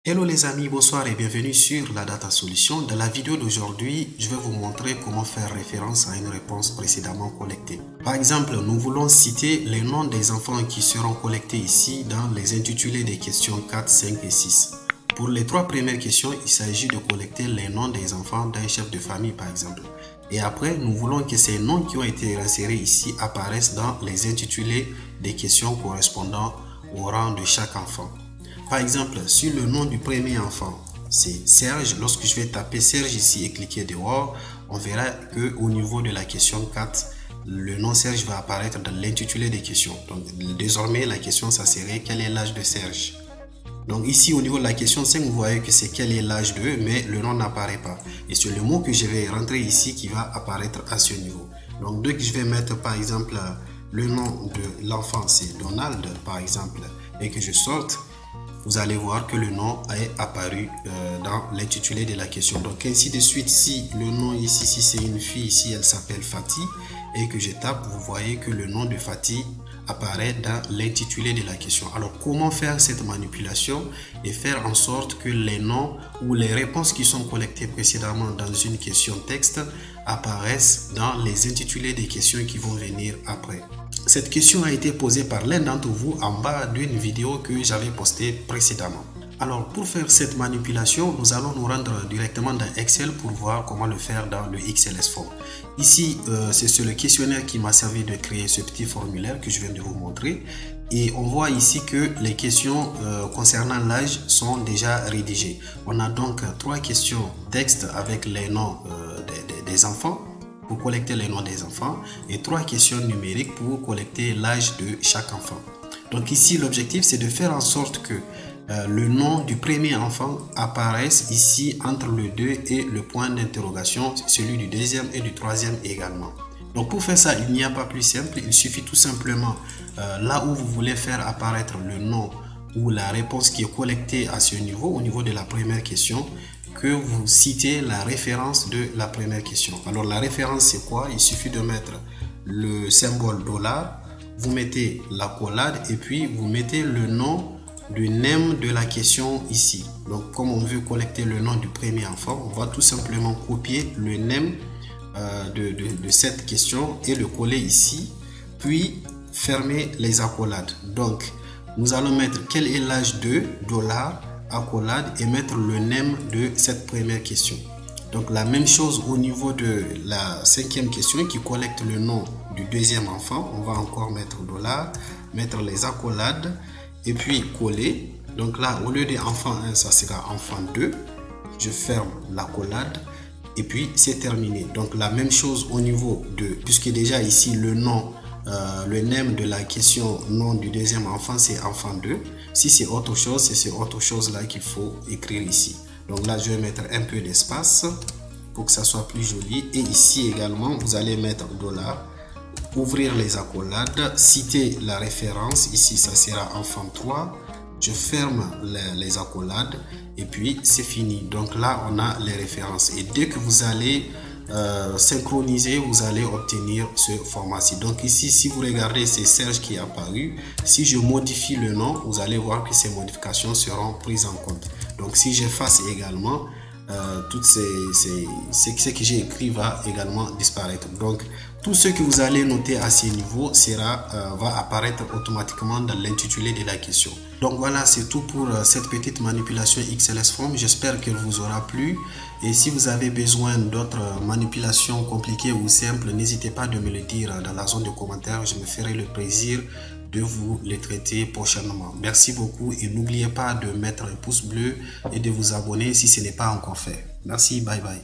Hello les amis, bonsoir et bienvenue sur la Data Solution. Dans la vidéo d'aujourd'hui, je vais vous montrer comment faire référence à une réponse précédemment collectée. Par exemple, nous voulons citer les noms des enfants qui seront collectés ici dans les intitulés des questions 4, 5 et 6. Pour les trois premières questions, il s'agit de collecter les noms des enfants d'un chef de famille par exemple. Et après, nous voulons que ces noms qui ont été insérés ici apparaissent dans les intitulés des questions correspondant au rang de chaque enfant. Par exemple, sur le nom du premier enfant, c'est Serge. Lorsque je vais taper Serge ici et cliquer dehors, on verra que au niveau de la question 4, le nom Serge va apparaître dans l'intitulé des questions. Donc désormais, la question, ça serait quel est l'âge de Serge? Donc ici, au niveau de la question 5, vous voyez que c'est quel est l'âge de, mais le nom n'apparaît pas. Et c'est le mot que je vais rentrer ici qui va apparaître à ce niveau. Donc dès que je vais mettre par exemple le nom de l'enfant, c'est Donald par exemple, et que je sorte, vous allez voir que le nom est apparu dans l'intitulé de la question. Donc ainsi de suite, si le nom ici, si c'est une fille, ici elle s'appelle Fatih, et que je tape, vous voyez que le nom de Fatih apparaît dans l'intitulé de la question. Alors comment faire cette manipulation et faire en sorte que les noms ou les réponses qui sont collectées précédemment dans une question texte apparaissent dans les intitulés des questions qui vont venir après. Cette question a été posée par l'un d'entre vous en bas d'une vidéo que j'avais postée précédemment. Alors pour faire cette manipulation, nous allons nous rendre directement dans Excel pour voir comment le faire dans le XLS Form. Ici, c'est sur le questionnaire qui m'a servi de créer ce petit formulaire que je viens de vous montrer. Et on voit ici que les questions concernant l'âge sont déjà rédigées. On a donc trois questions texte avec les noms des enfants, pour collecter les noms des enfants, et trois questions numériques pour collecter l'âge de chaque enfant. Donc ici, l'objectif, c'est de faire en sorte que le nom du premier enfant apparaisse ici entre le 2 et le point d'interrogation, celui du deuxième et du troisième également. Donc pour faire ça, il n'y a pas plus simple, il suffit tout simplement là où vous voulez faire apparaître le nom ou la réponse qui est collectée à ce niveau, au niveau de la première question, que vous citez la référence de la première question. Alors la référence c'est quoi? Il suffit de mettre le symbole $, vous mettez l'accolade et puis vous mettez le nom du name de la question ici. Donc comme on veut collecter le nom du premier enfant, on va tout simplement copier le name de cette question et le coller ici, puis fermer les accolades. Donc nous allons mettre quel est l'âge de $, accolade, et mettre le name de cette première question. Donc la même chose au niveau de la cinquième question qui collecte le nom du deuxième enfant. On va encore mettre $, mettre les accolades et puis coller. Donc là, au lieu de enfant 1, ça sera enfant 2. Je ferme l'accolade et puis c'est terminé. Donc la même chose au niveau de, puisque déjà ici le nom, le name de la question nom du deuxième enfant c'est enfant 2. Si c'est autre chose, c'est cette autre chose là qu'il faut écrire ici. Donc là je vais mettre un peu d'espace pour que ça soit plus joli. Et ici également vous allez mettre $, ouvrir les accolades, citer la référence. Ici ça sera enfant 3. Je ferme les accolades et puis c'est fini. Donc là on a les références et dès que vous allez synchroniser, vous allez obtenir ce format-ci. Donc ici, si vous regardez, c'est Serge qui est apparu. Si je modifie le nom, vous allez voir que ces modifications seront prises en compte. Donc si j'efface également, toutes ce que j'ai écrit va également disparaître. Donc tout ce que vous allez noter à ce niveau va apparaître automatiquement dans l'intitulé de la question. Donc voilà, c'est tout pour cette petite manipulation XLS Form. J'espère qu'elle vous aura plu. Et si vous avez besoin d'autres manipulations compliquées ou simples, n'hésitez pas de me le dire dans la zone de commentaires. Je me ferai le plaisir de vous les traiter prochainement. Merci beaucoup et n'oubliez pas de mettre un pouce bleu et de vous abonner si ce n'est pas encore fait. Merci, bye bye.